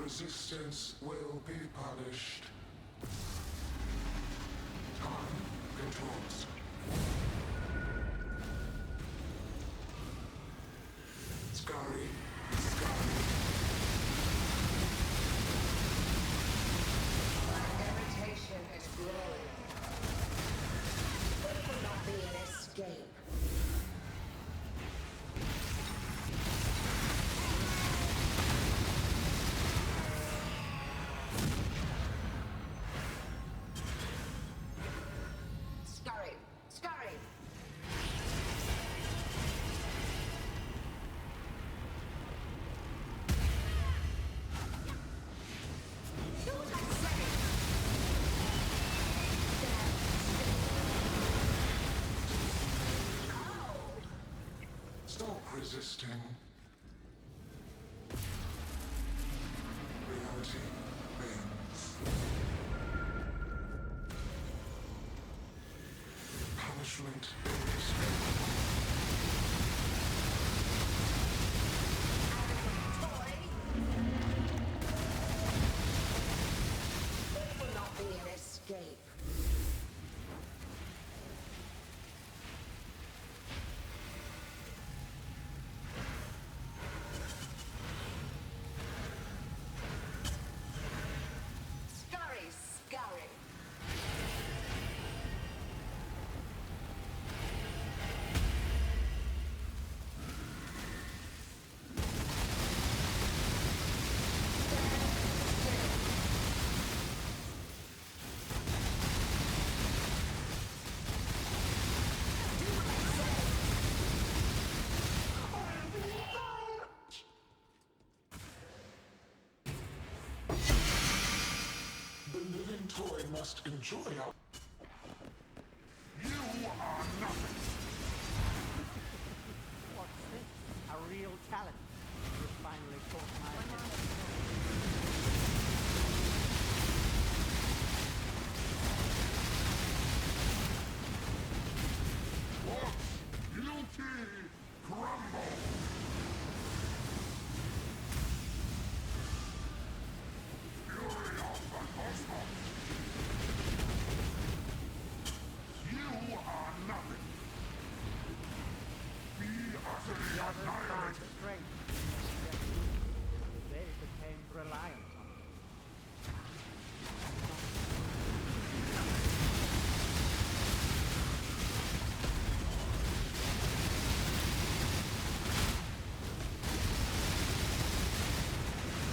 Resistance will be punished. Time controls. Scurry. My irritation is growing. It will not be an escape. Stop resisting. Reality bends. Punishment is It will not be an escape. the living toy must enjoy our... You are nothing! What's this? A real challenge. You finally caught my attention. Watch guilty crumble! Fury of the cosmos! You are nothing! Be utterly annihilated! Strength. They became reliant on it.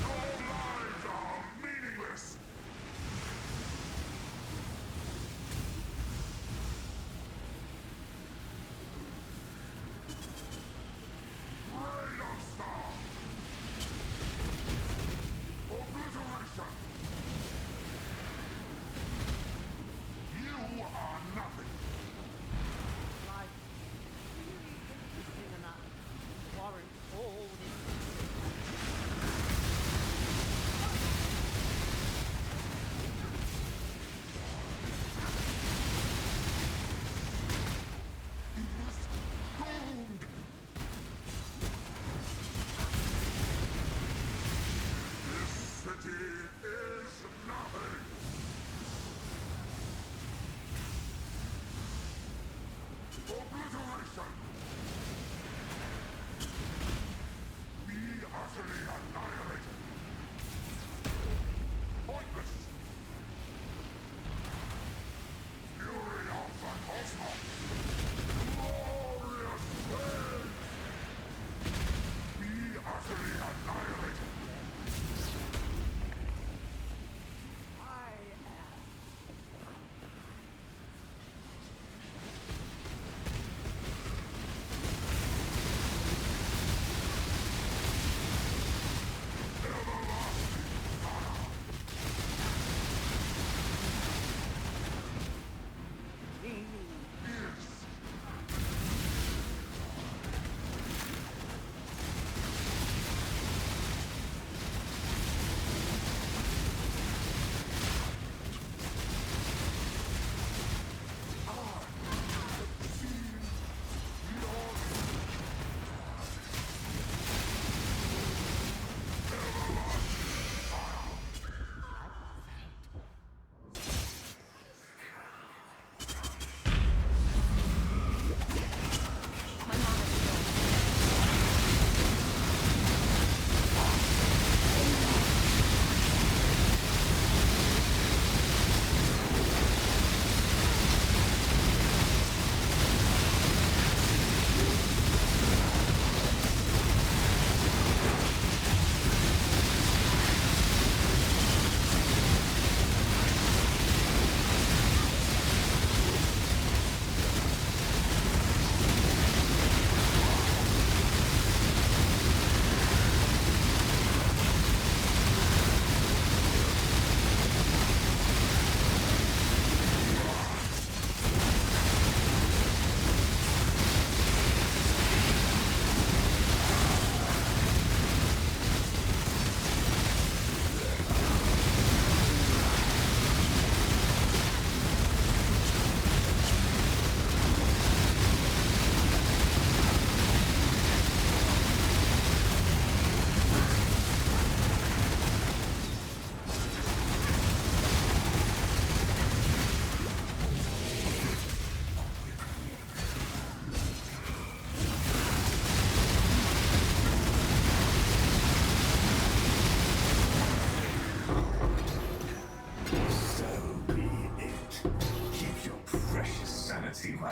Your lives are meaningless! Rain of Star! Obliteration! You are nothing! Life really interesting enough to warrant all this. Gold! This city is nothing! Obliteration! Be utterly annihilated! Pointless! Fury of the cosmos! Glorious words! Be utterly annihilated! I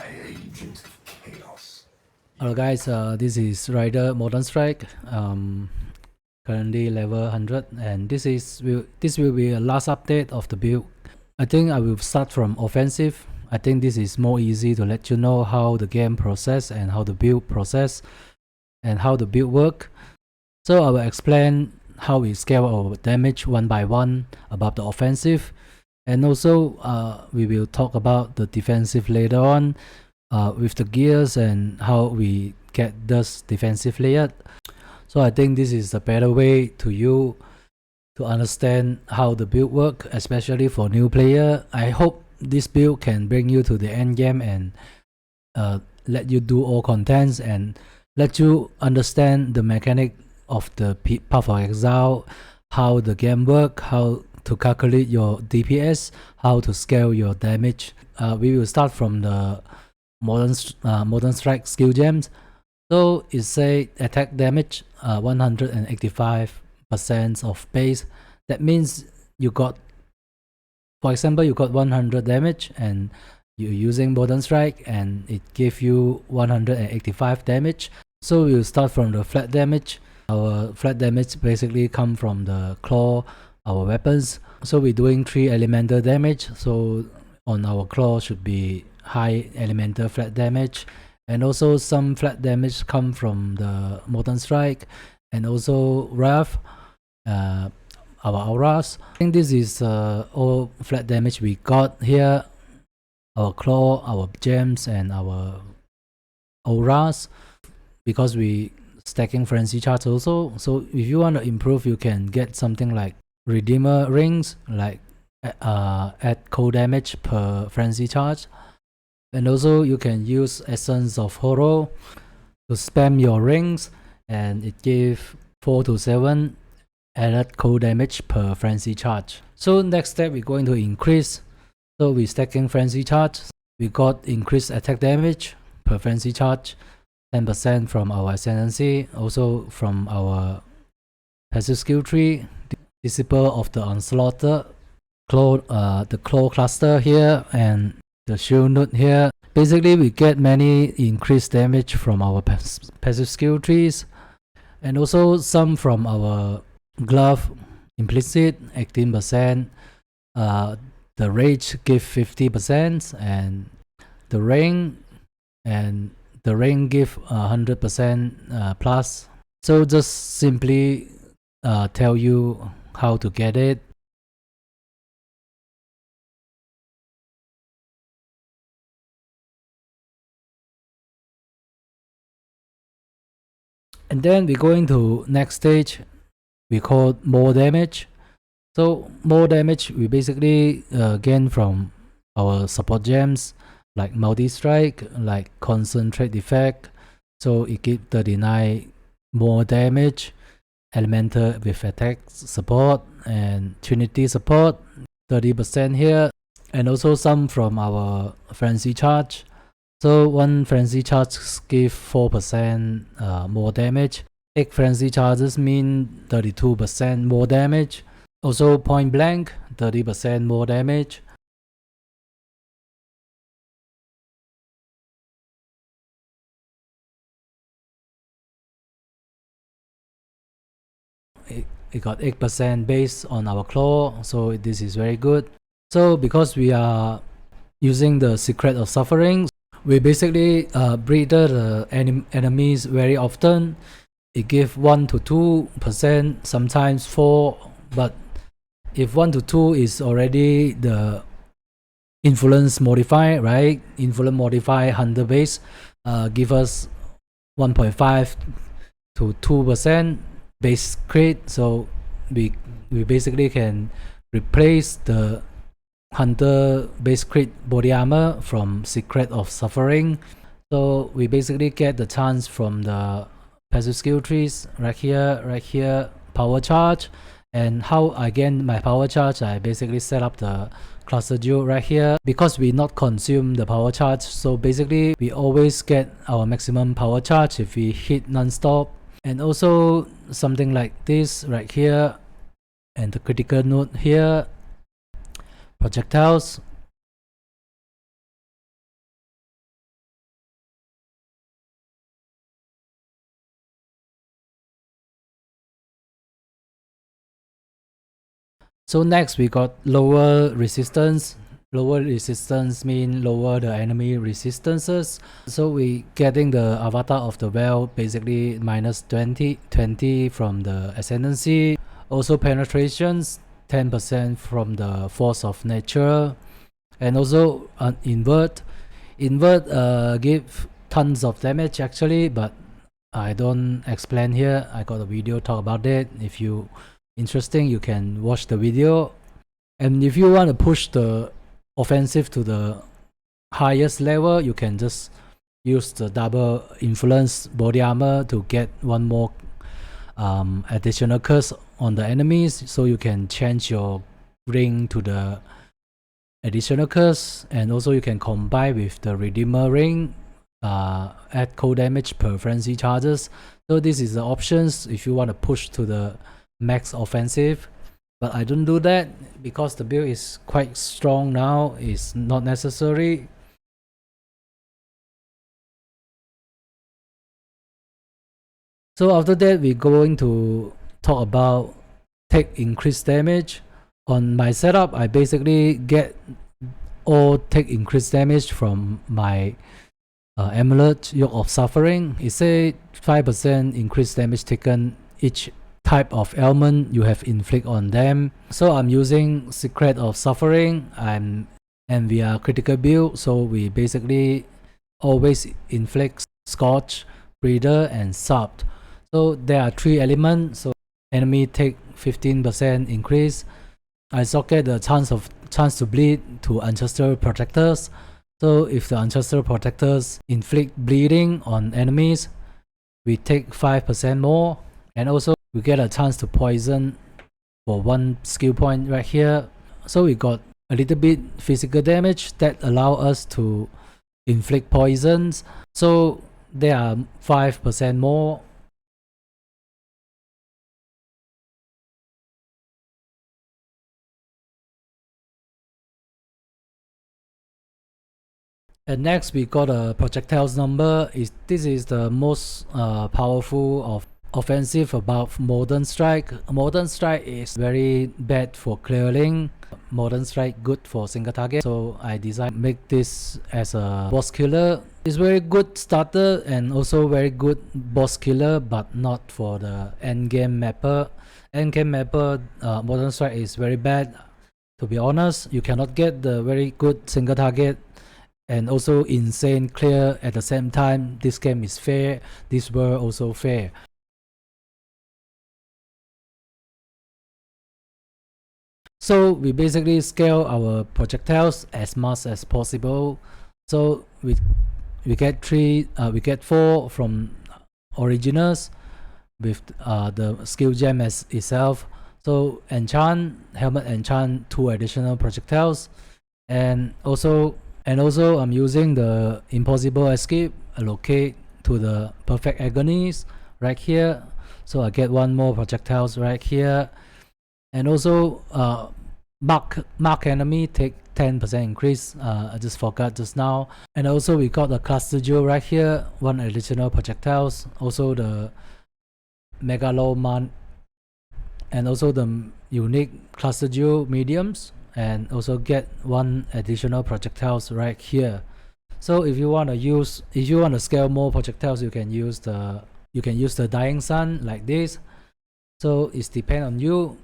my agent of chaos. Hello guys, this is Rider Modern Strike, currently level 100, and this will be a last update of the build. I think I will start from offensive. I think this is more easy to let you know how the game process and how the build process and how the build work. So I will explain how we scale our damage one by one about the offensive, and also we will talk about the defensive later on with the gears and how we get this defensive layer. So I think this is a better way to you to understand how the build work, especially for new player. I hope this build can bring you to the end game and let you do all contents and let you understand the mechanic of the Path of Exile, how the game work, how to calculate your DPS, how to scale your damage. We will start from the Modern Strike skill gems. So it say attack damage 185% of base. That means you got, for example, you got 100 damage and you're using Modern Strike and it gives you 185 damage. So we'll start from the flat damage. Our flat damage basically come from the claw, our weapons. So we're doing 3 elemental damage. So on our claw should be high elemental flat damage, and also some flat damage come from the Molten Strike and also Wrath, our auras. I think this is all flat damage we got here. Our claw, our gems, and our auras, because we stacking frenzy charge also. So if you want to improve, you can get something like Redeemer rings, like add cold damage per frenzy charge. And also you can use Essence of Horror to spam your rings, and it gives 4 to 7 added cold damage per frenzy charge. So next step we're going to increase. So we're stacking frenzy charge. We got increased attack damage per frenzy charge, 10% from our ascendancy, also from our passive skill tree, Disciple of the Onslaughter, the claw cluster here, and the shield node here. Basically we get many increased damage from our passive skill trees, and also some from our glove implicit 18%. The rage give 50%, and the ring give 100% plus. So just simply tell you how to get it. And then we're going to next stage, we call more damage. So more damage we basically gain from our support gems like multi-strike, like concentrate effect. So it gives 39 more damage, elemental with attack support, and trinity support 30% here, and also some from our frenzy charge. So one frenzy charge give 4% more damage. 8 frenzy charges mean 32% more damage. Also point blank 30% more damage. It got 8% based on our claw, so this is very good. So because we are using the Secret of Suffering, we basically breeder the enemies very often. It gives 1 to 2%, sometimes 4, but if 1 to 2 is already the influence modifier, right? Influence modifier 100 base give us 1.5 to 2% base crit. So we basically can replace the Hunter base crit body armor from Secret of Suffering. So we basically get the chance from the passive skill trees right here, power charge. And how I gain my power charge, I basically set up the cluster jewel right here. Because we not consume the power charge, so basically we always get our maximum power charge if we hit non-stop. And also something like this right here, and the critical node here, projectiles So next we got lower resistance. Lower resistance mean lower the enemy resistances. So we getting the avatar of the well, basically minus 20 from the ascendancy. Also penetrations 10% from the force of nature, and also invert give tons of damage actually, but I don't explain here. I got a video talk about it. If you interesting, you can watch the video. And if you want to push the offensive to the highest level, you can just use the double influence body armor to get one more additional curse on the enemies, so you can change your ring to the additional curse, and also you can combine with the redeemer ring, add cold damage per frenzy charges. So this is the options if you want to push to the max offensive, but I don't do that because the build is quite strong now. It's not necessary. So after that, we're going to talk about take increased damage. On my setup, I basically get all take increased damage from my amulet Yoke of Suffering. It says 5% increased damage taken each type of ailment you have inflict on them. So I'm using Secret of Suffering, and we are critical build, so we basically always inflict Scorch, Breather, and Sub. So there are 3 elements, so enemy take 15% increase. I socket the chance to bleed to Ancestral Protectors. So if the Ancestral Protectors inflict bleeding on enemies, we take 5% more, and also we get a chance to poison for 1 skill point right here. So we got a little bit physical damage that allow us to inflict poisons. So there are 5% more. And next we got a projectiles number. This is the most powerful of offensive about Molten Strike. Molten Strike is very bad for clearing. Molten Strike good for single target. So I decided to make this as a boss killer. It's very good starter and also very good boss killer, but not for the end game mapper. End game mapper, Molten Strike is very bad. To be honest, you cannot get the very good single target and also insane clear at the same time. This game is fair, this world also fair. So we basically scale our projectiles as much as possible. So we get 4 from originals with the skill gem as itself. So helmet enchant 2 additional projectiles, and also I'm using the impossible escape allocate to the perfect agonies right here. So I get 1 more projectiles right here, and also mark enemy take 10% increase. I just forgot just now. And also we got the cluster jewel right here, 1 additional projectiles. Also the megaloman, and also the unique cluster jewel mediums, and also get 1 additional projectiles right here. So if you want to scale more projectiles, you can use the dying sun like this. So it's depend on you.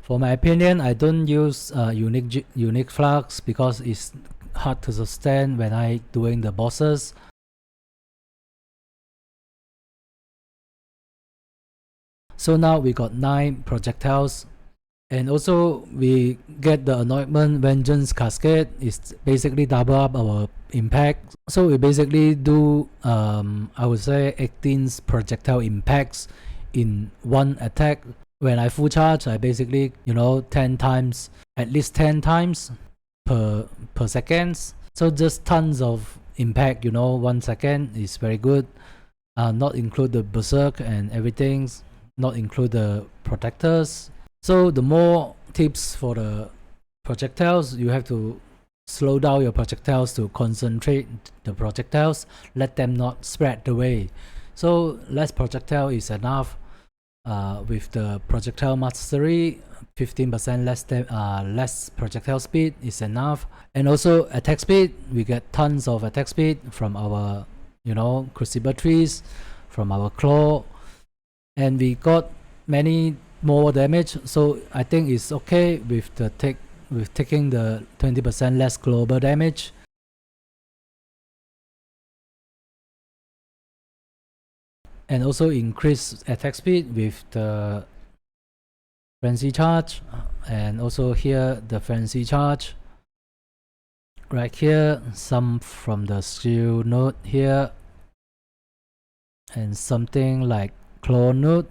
For my opinion, I don't use unique flux because it's hard to sustain when I doing the bosses. So now we got 9 projectiles, and also we get the anointment Vengeant Cascade. It's basically double up our impact. So we basically do I would say 18 projectile impacts in 1 attack. When I full charge, I basically 10 times, at least 10 times per seconds. So just tons of impact, 1 second is very good. Not include the berserk and everything, not include the protectors. So the more tips for the projectiles, you have to slow down your projectiles to concentrate the projectiles, let them not spread away. So less projectile is enough. With the projectile mastery, 15% less projectile speed is enough. And also attack speed, we get tons of attack speed from our, you know, crucible trees, from our claw, and we got many more damage. So I think it's okay with the taking the 20% less global damage. And also increase attack speed with the frenzy charge, and also here the frenzy charge right here, some from the skill node here, and something like claw node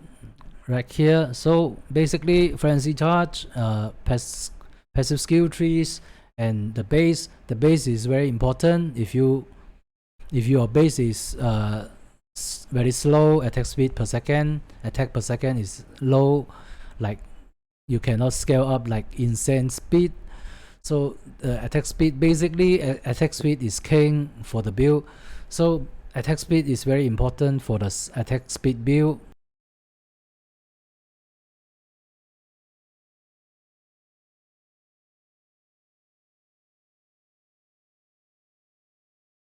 right here. So basically frenzy charge, passive skill trees, and the base is very important. If your base is very slow, attack speed per second, attack per second is low, like you cannot scale up like insane speed. So attack speed, basically attack speed is king for the build. So attack speed is very important for the attack speed build.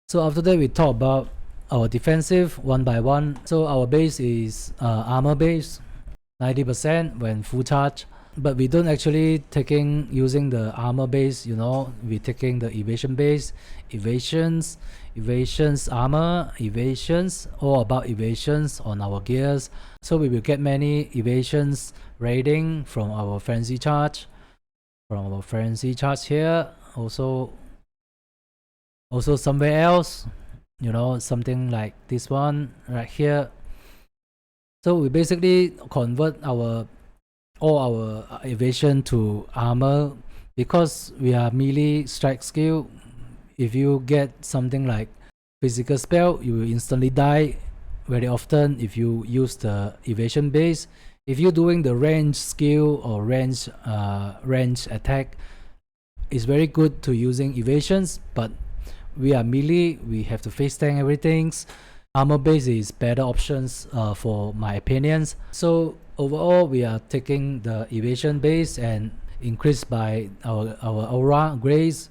So after that we talk about our defensive one by one. So our base is armor base, 90% when full charge, but we don't actually using the armor base, you know, we taking the evasion base, evasions, armor, evasions, all about evasions on our gears. So we will get many evasions rating from our frenzy charge, here, also somewhere else, you know, something like this one right here. So we basically convert all our evasion to armor, because we are melee strike skill. If you get something like physical spell, you will instantly die very often if you use the evasion base. If you're doing the range skill or range attack, it's very good to using evasions, but we are melee, we have to face tank everything. Armor base is better options for my opinions. So overall we are taking the evasion base and increase by our aura grace.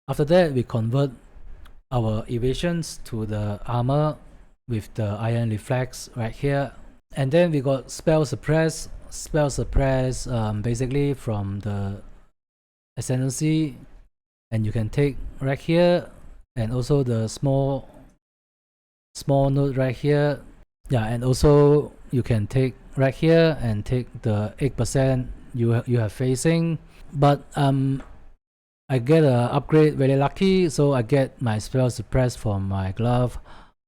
After that we convert our evasions to the armor with the iron reflex right here. And then we got spell suppress, basically from the ascendancy, and you can take right here, and also the small node right here. Yeah, and also you can take right here and take the 8% you have facing. But I get a upgrade very lucky, so I get my spell suppress from my glove,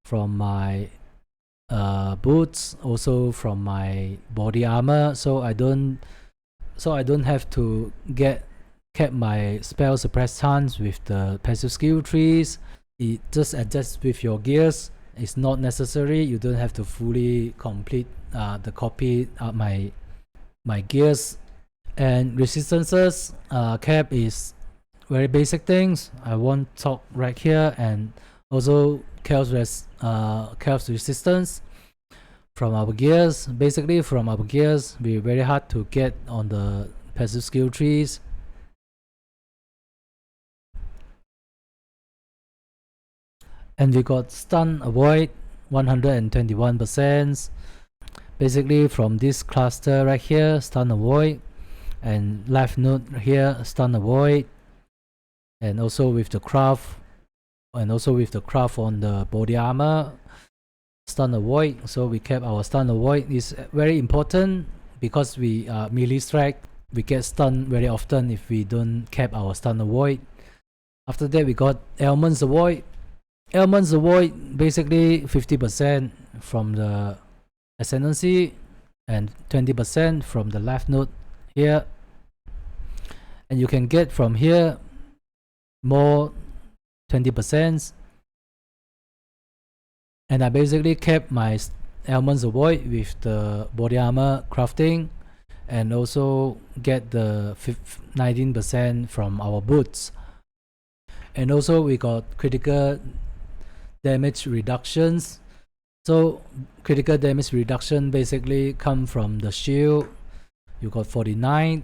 from my boots, also from my body armor. So I don't have to kept my spell suppress chance with the passive skill trees. It just adjusts with your gears. It's not necessary. You don't have to fully complete the copy my gears. And resistances cap is very basic things. I won't talk right here. And also chaos resistance from our gears. Basically from our gears, we're very hard to get on the passive skill trees. And we got stun avoid 121%. Basically from this cluster right here, stun avoid, and life node here, stun avoid, and also with the craft, on the body armor, stun avoid. So we kept our stun avoid. Is very important because we melee strike, we get stunned very often if we don't keep our stun avoid. After that we got Ailments avoid. Ailments avoid basically 50% from the ascendancy and 20% from the life node here, and you can get from here more 20%. And I basically kept my Ailments avoid with the body armor crafting, and also get the 19% from our boots. And also we got critical damage reductions. So critical damage reduction basically come from the shield, you got 49,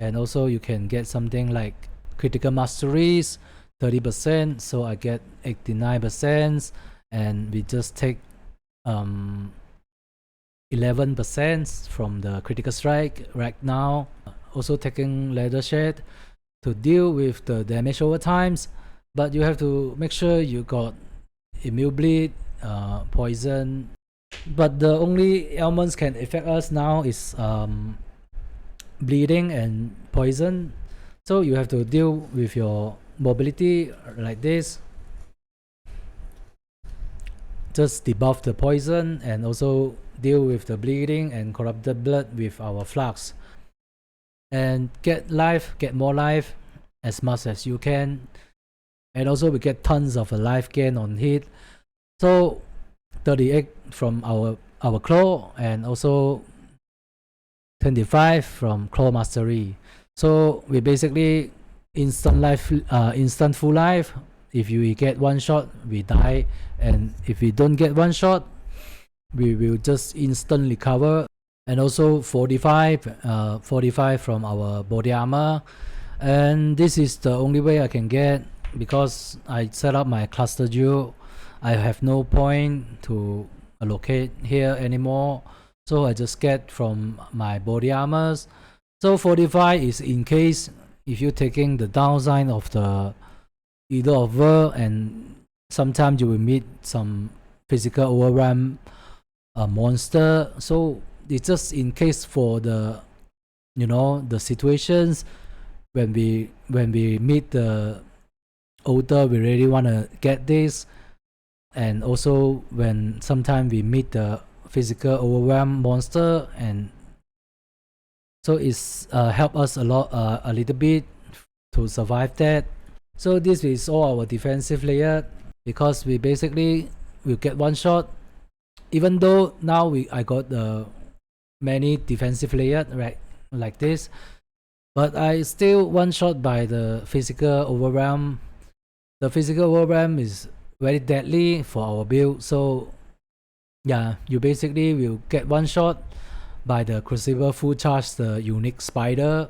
and also you can get something like critical masteries 30%, so I get 89%, and we just take 11% from the critical strike right now. Also taking leather shade to deal with the damage over times, but you have to make sure you got immune bleed, poison. But the only ailments can affect us now is bleeding and poison, so you have to deal with your mobility like this. Just debuff the poison and also deal with the bleeding and corrupted blood with our flux, and get more life as much as you can. And also we get tons of life gain on hit, so 38 from our claw, and also 25 from claw mastery. So we basically instant life, instant full life. If you get one shot, we die, and if we don't get one shot, we will just instantly recover. And also 45 from our body armor, and this is the only way I can get, because I set up my cluster jewel. I have no point to allocate here anymore, so I just get from my body armors. So 45 is in case if you're taking the downside of the either over, and sometimes you will meet some physical overrun monster, so it's just in case for the, you know, the situations when we meet the order, we really want to get this. And also when sometimes we meet the physical overwhelm monster, and so it's help us a lot, a little bit to survive that. So this is all our defensive layer, because we basically will get one shot, even though now I got many defensive layer right like this, but I still one shot by the physical overwhelm. The physical overwhelm is very deadly for our build, so yeah, you basically will get one shot by the Crucible full charge, the unique spider.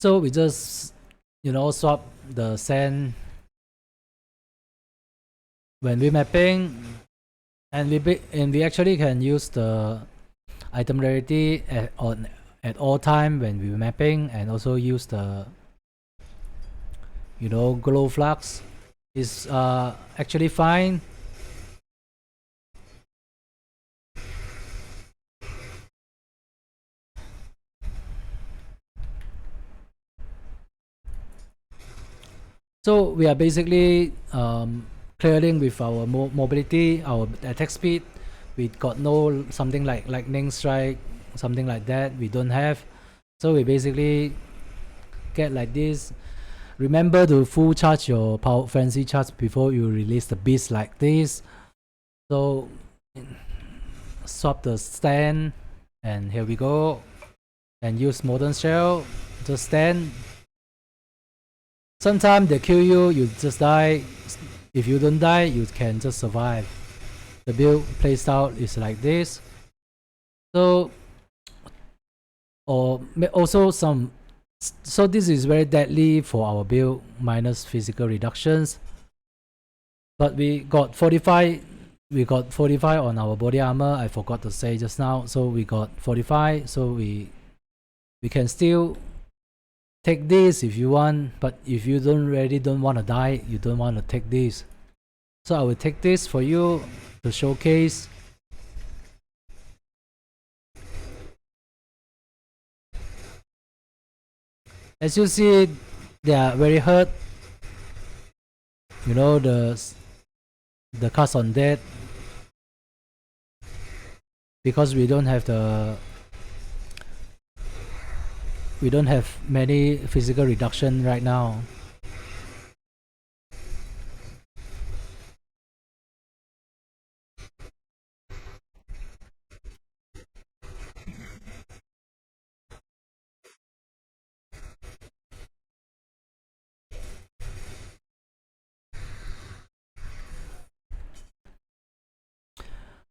So we just, you know, swap the sand when we mapping, and we actually can use the item rarity at all time when we mapping, and also use the, you know, glow flux is actually fine. So we are basically clearing with our mobility, our attack speed. We got no something like lightning strike, something like that, we don't have. So we basically get like this. Remember to full charge your power frenzy charge before you release the beast like this. So swap the stand, and here we go, and use Molten shell. Just stand. Sometimes they kill you, you just die. If you don't die, you can just survive. The build playstyle is like this. So, or also some. So this is very deadly for our build, minus physical reductions. But we got 45. We got 45 on our body armor. I forgot to say just now. So we got 45. So we can still take this if you want, but if you don't want to die, you don't want to take this. So I will take this for you to showcase. As you see, they are very hurt. You know, the cast on death, because we don't have many physical reduction right now.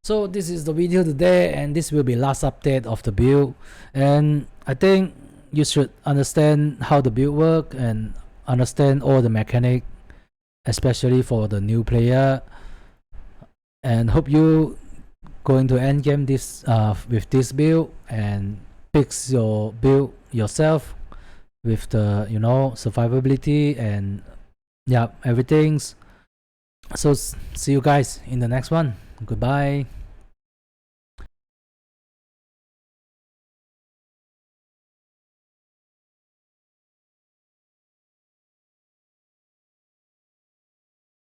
So this is the video today, and this will be last update of the build, and I think you should understand how the build work and understand all the mechanic, especially for the new player, and hope you going to end game this with this build and fix your build yourself with the survivability and everything's. So see you guys in the next one. Goodbye.